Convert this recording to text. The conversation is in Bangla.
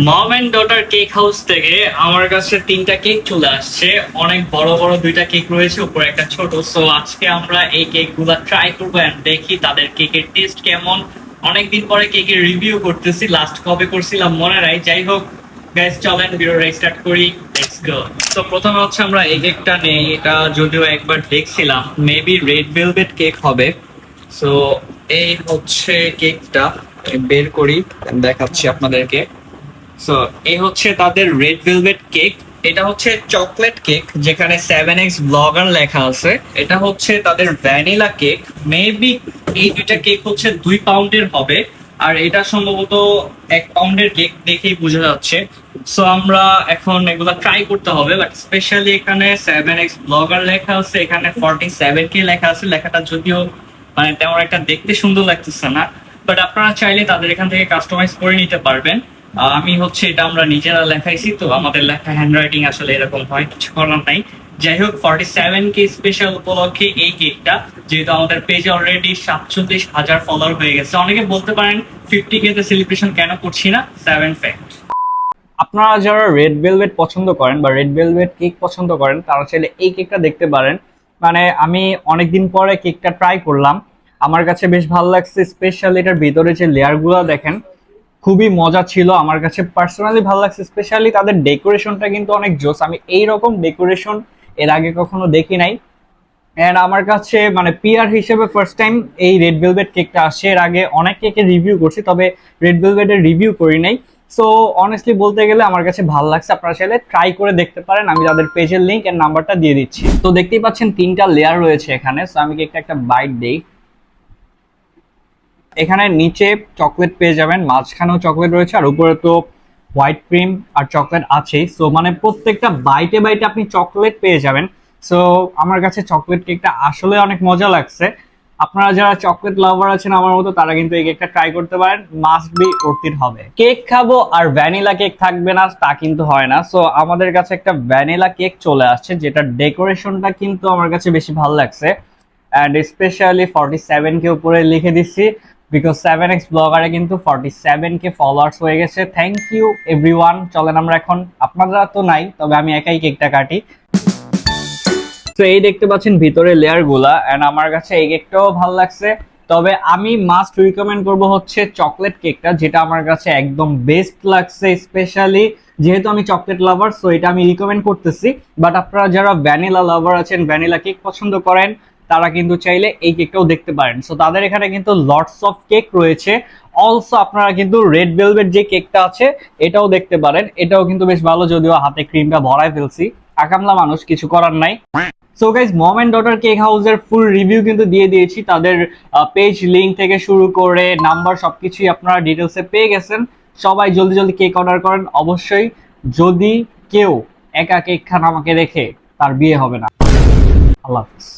Mom and Daughter Cake House থেকে আমার কাছে তিনটা কেক চলে আসছে। অনেক বড় বড় দুইটা কেক রয়েছে, উপরে একটা ছোট। সো আজকে আমরা এই কেক গুলা ট্রাই করবো এন্ড দেখি তাদের কেকের টেস্ট কেমন। অনেকদিন পরে কেকের রিভিউ করতেছি, লাস্ট কবে করছিলাম মনে নাই। যাই হোক গাইস, চলেন ভিডিওটা স্টার্ট করি। Let's go. তো প্রথমে হচ্ছে আমরা এই কেকটা নেই। এটা যদিও একবার দেখছিলাম, মেবি রেড ভেলভেট কেক হবে। সো এই হচ্ছে কেকটা, বের করি দেখাচ্ছি আপনাদেরকে। সো এই হচ্ছে তাদের রেড ভেলভেট কেক। এটা হচ্ছে চকলেট কেক যেখানে 7x ব্লগার লেখা আছে। এটা হচ্ছে তাদের ভ্যানিলা কেক। মেবি এই দুইটা কেক হচ্ছে 2 পাউন্ডের হবে, আর এটা সম্ভবত 1 পাউন্ডের কেক দেখেই বোঝা যাচ্ছে। সো আমরা এখন এগুলা ট্রাই করতে হবে, বাট স্পেশালি এখানে 7x ব্লগার লেখা আছে, এখানে 47K লেখা আছে। লেখাটা যদিও মানে তেমন একটা দেখতে সুন্দর লাগতেছে না, বাট আপনারা চাইলে তাদের এখান থেকে কাস্টমাইজ করে নিতে পারবেন। আমি হচ্ছে এটা আমরা নিজেরা লেখাইছি, তো আমাদের লেখা হ্যান্ড রাইটিং আসলে এরকম হয়, কিছু করার নাই। যাই হোক, 47K স্পেশাল উপলক্ষে এই কেকটা, যেহেতু আমাদের পেজে অলরেডি 47,000 ফলোয়ার হয়ে গেছে। অনেকে বলতে পারেন 50K তে সেলিব্রেশন কেন করছি না। 7 ফ্যাক্ট। আপনারা যারা রেড ভেলভেট পছন্দ করেন বা রেড ভেলভেট কেক পছন্দ করেন, তারা চাইলে এই কেকটা দেখতে পারেন। মানে আমি অনেকদিন পরে কেকটা ট্রাই করলাম, আমার কাছে বেশ ভালো লাগছে। স্পেশালি এটার ভিতরে যে লেয়ারগুলো দেখেন, খুবই মজা ছিল। আমার কাছে পার্সোনালি ভালো লাগছে। স্পেশালি তাদের ডেকোরেশনটা কিন্তু অনেক জোস। আমি এইরকম ডেকোরেশন এর আগে কখনো দেখি নাই। এন্ড আমার কাছে মানে পিআর হিসেবে ফার্স্ট টাইম এই রেড ভেলভেট কেকটা আসছে। এর আগে অনেক কেকের রিভিউ করছি, তবে রেড ভেলভেটের রিভিউ করি নাই। সো অনেস্টলি বলতে গেলে আমার কাছে ভালো লাগছে। আপনারা চাইলে ট্রাই করে দেখতে পারেন, আমি তাদের পেজের লিঙ্ক এর নাম্বারটা দিয়ে দিচ্ছি। তো দেখতেই পাচ্ছেন তিনটা লেয়ার রয়েছে এখানে। সো আমি কেকটা একটা বাইট দেই। এখানে নিচে চকলেট পেয়ে যাবেন, মাঝখানেও চকলেট রয়েছে, আর উপরে তো হোয়াইট ক্রিম আর চকলেট আছেই। সো মানে প্রত্যেকটা বাইটে বাইটে আপনি চকলেট পেয়ে যাবেন। সো আমার কাছে চকলেট কেকটা আসলে অনেক মজা লাগছে। আপনারা যারা চকলেট লাভার আছেন আমার মতো, তারা কিন্তু এই কেকটা ট্রাই করতে পারেন। মাস্ট বি অর্থিত হবে। কেক খাবো আর ভ্যানিলা কেক থাকবে না তা কিন্তু হয় না। সো আমাদের কাছে একটা ভ্যানিলা কেক চলে আসছে, যেটা ডেকোরেশনটা কিন্তু আমার কাছে বেশি ভালো লাগছে। অ্যান্ড স্পেশালি 47K উপরে লিখে দিচ্ছি, বিকজ 7x ব্লগারে কিন্তু 47K ফলোয়ার্স হয়ে গেছে। Thank you everyone. চলেন আমরা এখন, আপনারা তো নাই, তবে আমি একাই কেকটা কাটি। তো এই দেখতে পাচ্ছেন ভিতরে লেয়ার গুলা, এন্ড আমার কাছে এই কেকটাও ভালো লাগছে। তবে আমি মাস্ট রিকমেন্ড করব হচ্ছে চকলেট কেকটা, যেটা আমার কাছে একদম বেস্ট লাগছে। স্পেশালি যেহেতু আমি চকলেট লাভার, সো এটা আমি রিকমেন্ড করতেছি। বাট আপনারা যারা ভ্যানিলা লাভার আছেন, ভ্যানিলা কেক পছন্দ করেন, তারা কিন্তু চাইলে এই কেকটাও দেখতে পারেন। সো তাদের এখানে কিন্তু লটস অফ কেক রয়েছে। অলসো আপনারা কিন্তু রেড ভেলভেট যে কেকটা আছে এটাও দেখতে পারেন। এটাও কিন্তু বেশ ভালো, যদিও হাতে ক্রিমটা ভরায় ফেলছি, আকামলা মানুষ, কিছু করার নাই। So guys, Mom and Daughter Cake হাউসের ফুল রিভিউ কিন্তু দিয়ে দিয়েছি। তাদের পেজ লিংক থেকে শুরু করে নাম্বার সবকিছুই আপনারা ডিটেলসে পেয়ে গেছেন। সবাই জলদি জলদি কেক অর্ডার করেন অবশ্যই। যদি কেউ একা কেক খান আমাকে রেখে, তার বিয়ে হবে না। আল্লাহ হাফিজ।